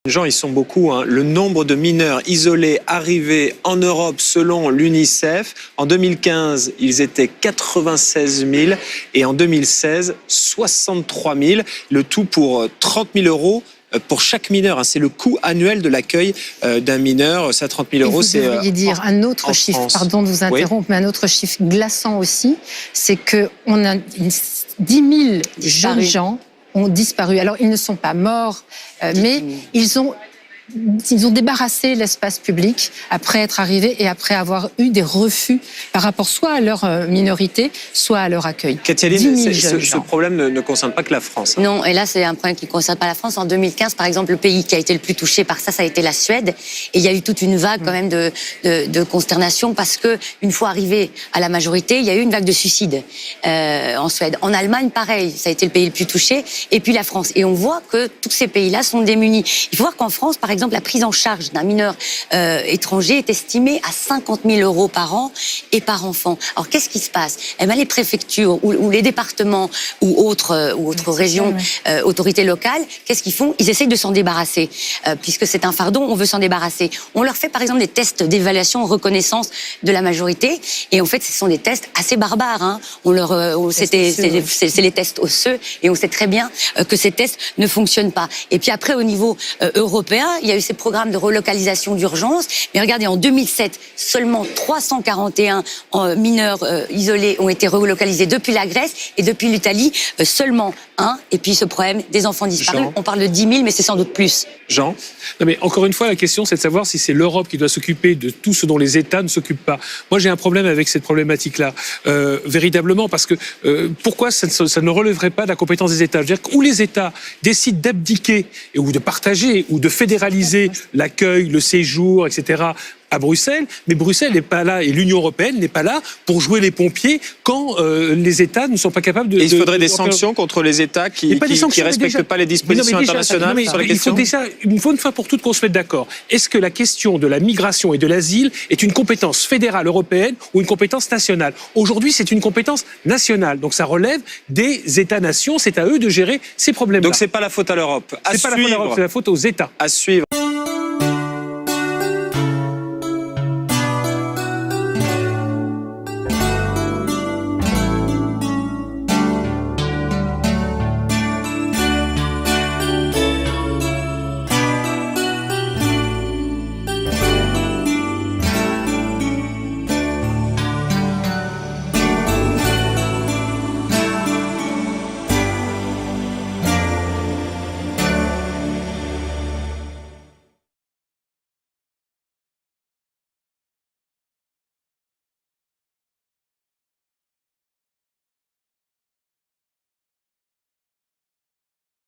Les gens, ils sont beaucoup. Le nombre de mineurs isolés arrivés en Europe selon l'UNICEF, en 2015, ils étaient 96 000 et en 2016, 63 000. Le tout pour 30 000 € pour chaque mineur. C'est le coût annuel de l'accueil d'un mineur. Ça, 30 000 €, c'est... Vous devriez dire un autre chiffre, France. pardon de vous interrompre, Oui. Mais un autre chiffre glaçant aussi, c'est qu'on a 10 000 jeunes gens ont disparu. Alors, ils ne sont pas morts, mais ils ont débarrassé l'espace public après être arrivés et après avoir eu des refus par rapport soit à leur minorité, soit à leur accueil. Katia-Lynn, ce problème ne concerne pas que la France. Non, et là, c'est un problème qui ne concerne pas la France. En 2015, par exemple, le pays qui a été le plus touché par ça, ça a été la Suède. Et il y a eu toute une vague quand même de consternation parce que une fois arrivé à la majorité, il y a eu une vague de suicides en Suède. En Allemagne, pareil, ça a été le pays le plus touché. Et puis la France. Et on voit que tous ces pays-là sont démunis. Il faut voir qu'en France, par exemple, la prise en charge d'un mineur étranger est estimée à 50 000 € par an et par enfant. Alors, qu'est-ce qui se passe? Eh bien, les préfectures ou les départements ou autres régions, autorités locales, qu'est-ce qu'ils font? Ils essayent de s'en débarrasser. Puisque c'est un fardeau, on veut s'en débarrasser. On leur fait, par exemple, des tests d'évaluation en reconnaissance de la majorité. Et en fait, ce sont des tests assez barbares. C'est les tests osseux. Et on sait très bien que ces tests ne fonctionnent pas. Et puis après, au niveau européen, il y a eu ces programmes de relocalisation d'urgence. Mais regardez, en 2007, seulement 341 mineurs isolés ont été relocalisés depuis la Grèce et depuis l'Italie, seulement un. Et puis ce problème des enfants disparus, on parle de 10 000, mais c'est sans doute plus. Jean? Non mais encore une fois, la question c'est de savoir si c'est l'Europe qui doit s'occuper de tout ce dont les États ne s'occupent pas. Moi j'ai un problème avec cette problématique-là, véritablement, parce que pourquoi ça ne relèverait pas de la compétence des États? Je veux dire où les États décident d'abdiquer ou de partager ou de fédéraliser l'accueil, le séjour, etc., à Bruxelles, mais Bruxelles n'est pas là et l'Union européenne n'est pas là pour jouer les pompiers quand les États ne sont pas capables de... Et il faudrait des sanctions contre les États qui ne respectent pas les dispositions internationales sur la question. Il faut une fois pour toutes qu'on se mette d'accord. Est-ce que la question de la migration et de l'asile est une compétence fédérale européenne ou une compétence nationale? Aujourd'hui, c'est une compétence nationale. Donc ça relève des États-nations. C'est à eux de gérer ces problèmes-là. Donc c'est pas la faute à l'Europe. C'est pas la faute à l'Europe, c'est la faute aux États. À suivre.